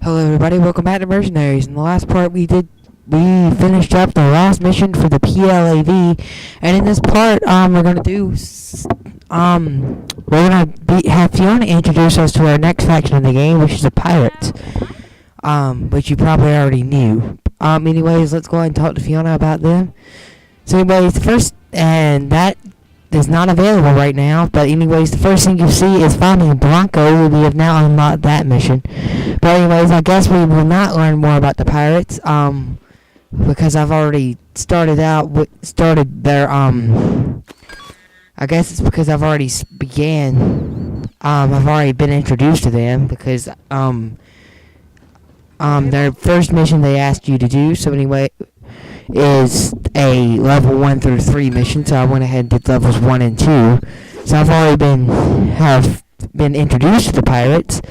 Hello everybody, welcome back to Mercenaries. In the last part we finished up the last mission for the PLAV, and in this part have Fiona introduce us to our next faction in the game, which is the pirates. Which you probably already knew. Anyways, let's go ahead and talk to Fiona about them. So anyways, the first, and that is not available right now, but anyways, the first thing you see is finding Blanco. We have now unlocked that mission. But anyways, I guess we will not learn more about the pirates, because I've already started their, I guess it's because I've already I've already been introduced to them, because, their first mission they asked you to do, so anyway, is a level 1 through 3 mission, so I went ahead and did levels 1 and 2. So I've already been introduced to the pirates.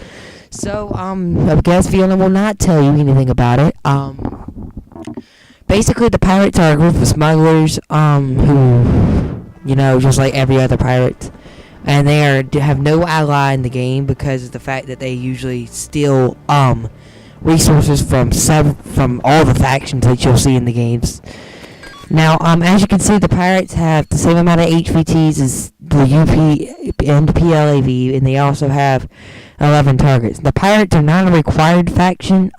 So I guess Fiona will not tell you anything about it. Basically the pirates are a group of smugglers, who, just like every other pirate, and they have no ally in the game because of the fact that they usually steal resources from all the factions that you'll see in the games. Now, as you can see, the pirates have the same amount of HVTs as the UP and the PLAV, and they also have 11 targets. The pirates are not a required faction.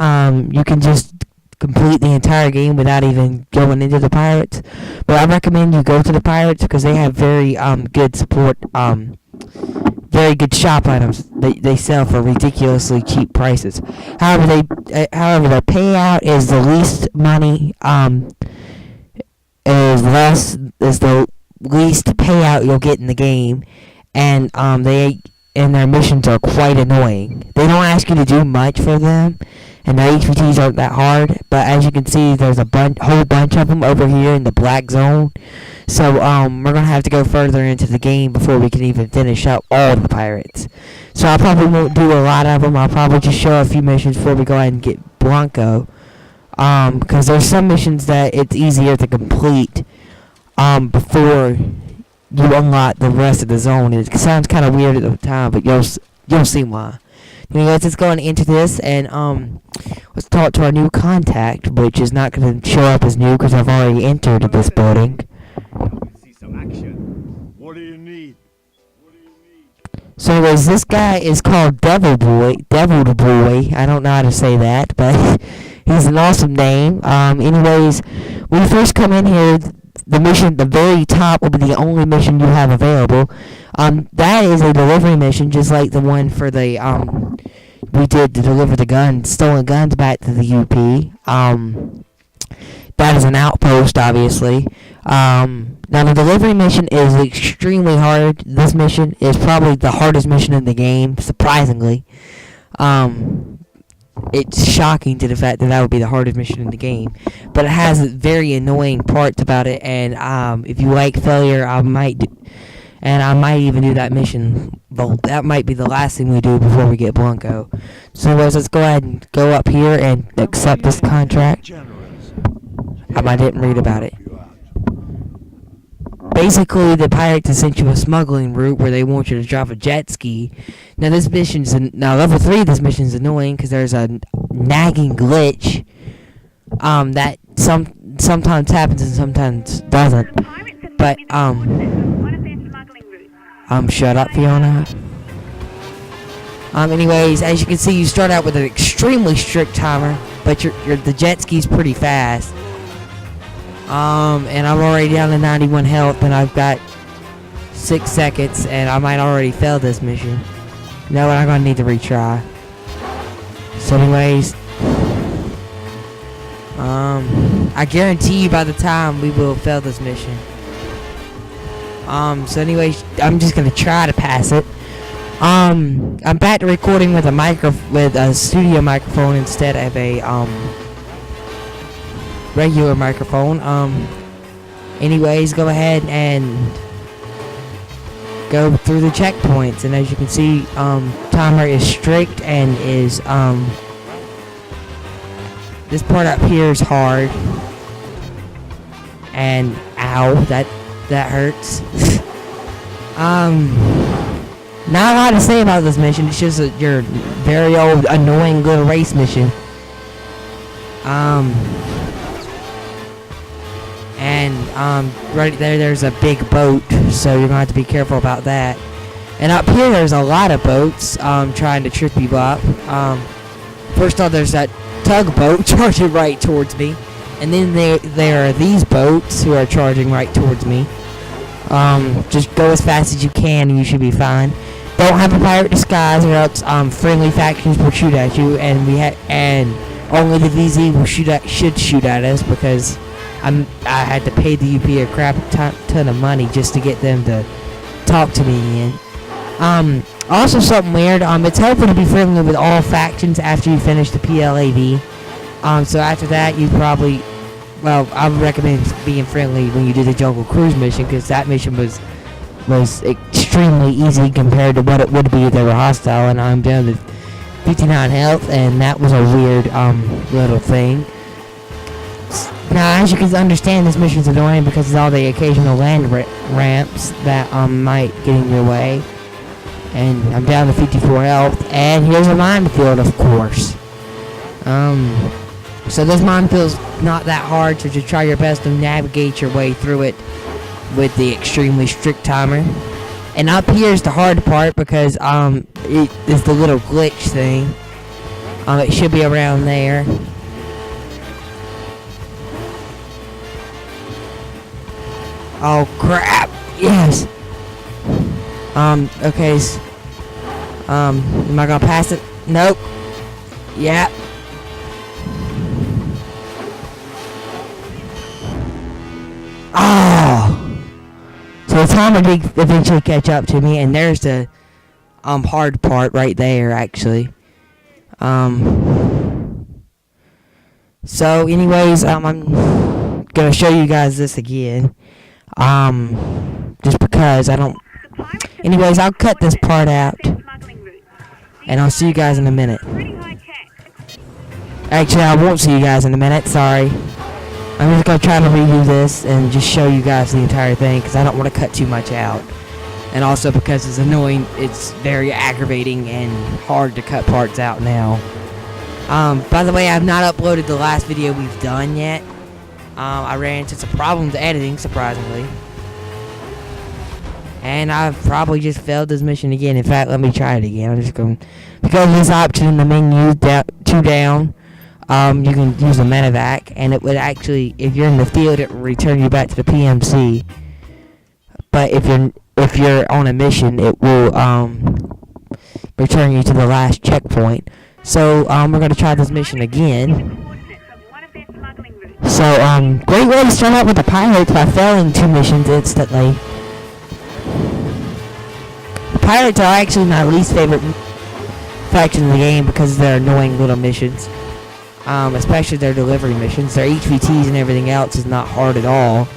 You can just complete the entire game without even going into the pirates. But I recommend you go to the pirates because they have very good support. Very good shop items. They sell for ridiculously cheap prices. However, their payout is the least money. Is the least payout you'll get in the game, and their missions are quite annoying. They don't ask you to do much for them, and their HVTs aren't that hard. But as you can see, there's a whole bunch of them over here in the black zone. So we're gonna have to go further into the game before we can even finish up all the pirates. So I probably won't do a lot of them. I'll probably just show a few missions before we go ahead and get Blanco. Because there's some missions that it's easier to complete before you unlock the rest of the zone. It sounds kind of weird at the time, but you'll see why. Anyways, let's go and enter this, and let's talk to our new contact, which is not going to show up as new because I've already entered this building. See some action. What do you need? So anyways, this guy is called Devil Boy. I don't know how to say that, but he's an awesome name. Anyways, when you first come in here, the mission at the very top will be the only mission you have available. That is a delivery mission, just like the one for the we did to deliver the stolen guns back to the UP. That is an outpost, obviously. Now the delivery mission is extremely hard. This mission is probably the hardest mission in the game, surprisingly. It's shocking to the fact that would be the hardest mission in the game, but it has very annoying parts about it. And if you like failure, I might even do that mission. But that might be the last thing we do before we get Blanco. So let's go ahead and go up here and accept this contract. I didn't read about it. Basically, the pirates have sent you a smuggling route where they want you to drive a jet ski. Now level 3. This mission is annoying because there's a nagging glitch that sometimes happens and sometimes doesn't. But shut up, Fiona. Anyways, as you can see, you start out with an extremely strict timer, but the jet ski's pretty fast. And I'm already down to 91 health, and I've got 6 seconds, and I might already fail this mission. No, I'm gonna need to retry. So anyways, I guarantee you by the time we will fail this mission. So anyways, I'm just gonna try to pass it. I'm back to recording with a studio microphone instead of a regular microphone. Anyways, go ahead and go through the checkpoints, and as you can see, timer is strict and is this part up here is hard, and ow, that hurts. Not a lot to say about this mission. It's just your very old, annoying little race mission. Right there's a big boat, so you're gonna have to be careful about that. And up here, there's a lot of boats trying to trip you up. First off, there's that tugboat charging right towards me, and then there are these boats who are charging right towards me. Just go as fast as you can, and you should be fine. Don't have a pirate disguise, or else friendly factions will shoot at you, and only the VZ will should shoot at us, because I had to pay the UP a crap ton of money just to get them to talk to me again. Also something weird, it's helpful to be friendly with all factions after you finish the PLAV. So after that, you probably, well, I would recommend being friendly when you do the Jungle Cruise mission, because that mission was extremely easy compared to what it would be if they were hostile, and I'm down to 59 health, and that was a weird little thing. Now, as you can understand, this mission is annoying because of all the occasional land ramps that might get in your way. And I'm down to 54 health, and here's a minefield, of course. So this minefield's not that hard, so just try your best to navigate your way through it with the extremely strict timer. And up here is the hard part, because it is the little glitch thing. It should be around there. Oh crap! Yes. Okay. Am I gonna pass it? Nope. Yeah. Oh. So the timer did eventually catch up to me, and there's the hard part right there, actually. So anyways, I'm gonna show you guys this again. Just because I don't. Anyways, I'll cut this part out, and I'll see you guys in a minute. Actually, I won't see you guys in a minute. Sorry. I'm just gonna try to redo this and just show you guys the entire thing, because I don't want to cut too much out, and also because it's annoying. It's very aggravating and hard to cut parts out now. By the way, I've not uploaded the last video we've done yet. I ran into some problems editing, surprisingly. And I've probably just failed this mission again. In fact, let me try it again. I'm just going to go to this option in the menu, two down. You can use a medevac, and it would actually, if you're in the field, it will return you back to the PMC. But if you're on a mission, it will return you to the last checkpoint. So we're going to try this mission again. So, great way to start out with the pirates by failing 2 missions instantly. The pirates are actually my least favorite faction in the game because of their annoying little missions. Especially their delivery missions. Their HVTs and everything else is not hard at all.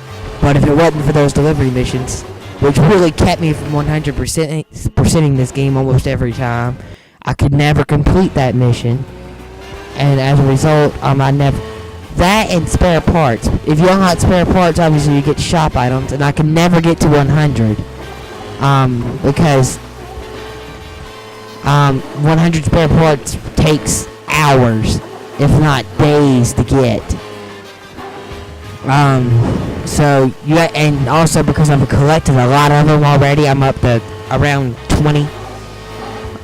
But if it wasn't for those delivery missions, which really kept me from 100%ing this game almost every time, I could never complete that mission. And as a result, I never... That and spare parts. If you unlock spare parts, obviously you get shop items, and I can never get to 100. Because 100 spare parts takes hours, if not days, to get. So and also because I've collected a lot of them already, I'm up to around 20.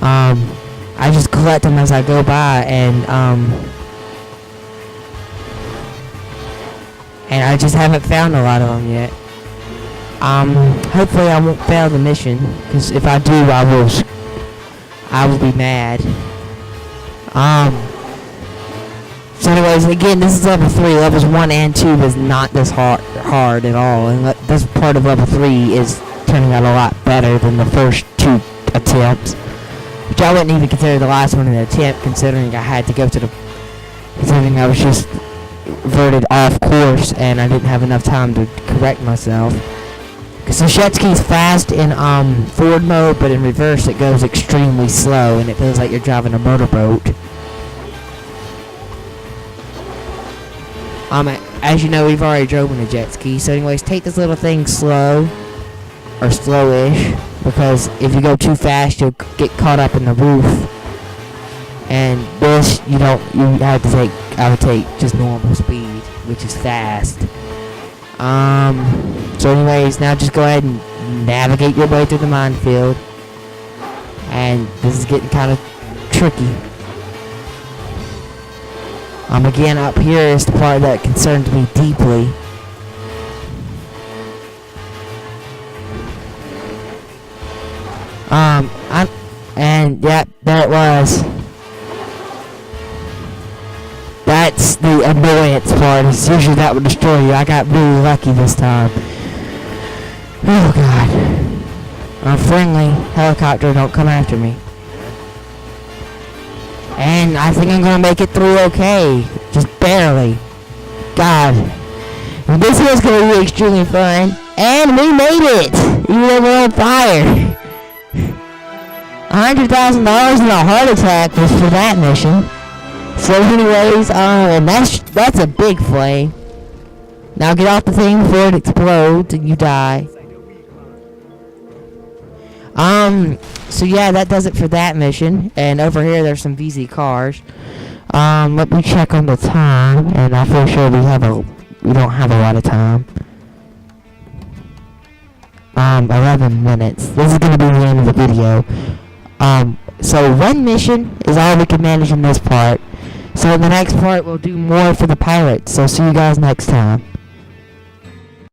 I just collect them as I go by, and I just haven't found a lot of them yet. Hopefully I won't fail the mission, because if I do, I will be mad. So anyways, again, this is level 3. Levels 1 and 2 is not this hard at all, and this part of level 3 is turning out a lot better than the first 2 attempts, which I wouldn't even consider the last one an attempt, considering I had to go to considering I was just verted off course and I didn't have enough time to correct myself. Because the jet ski's fast in forward mode, but in reverse it goes extremely slow, and it feels like you're driving a motorboat. As you know, we've already drove in a jet ski, so anyways, take this little thing slow, or slowish. because if you go too fast, you'll get caught up in the roof. And this, you have to take, I would take just normal speed, which is fast. So anyways, now just go ahead and navigate your way through the minefield. And this is getting kind of tricky. Again, up here is the part that concerns me deeply. And yeah, there it was. That's the annoyance part. It's usually that would destroy you. I got really lucky this time. Oh god. A friendly helicopter, don't come after me. And I think I'm gonna make it through okay. Just barely. God. This is gonna be extremely fun. And we made it! Even though we're on fire. $100,000 and a heart attack was for that mission. So anyways, and that's a big flame. Now get off the thing before it explodes and you die. So yeah, that does it for that mission. And over here there's some VZ cars. Let me check on the time, and I'm pretty sure we don't have a lot of time. 11 minutes. This is gonna be the end of the video. So one mission is all we can manage in this part. So in the next part, we'll do more for the pirates. So see you guys next time.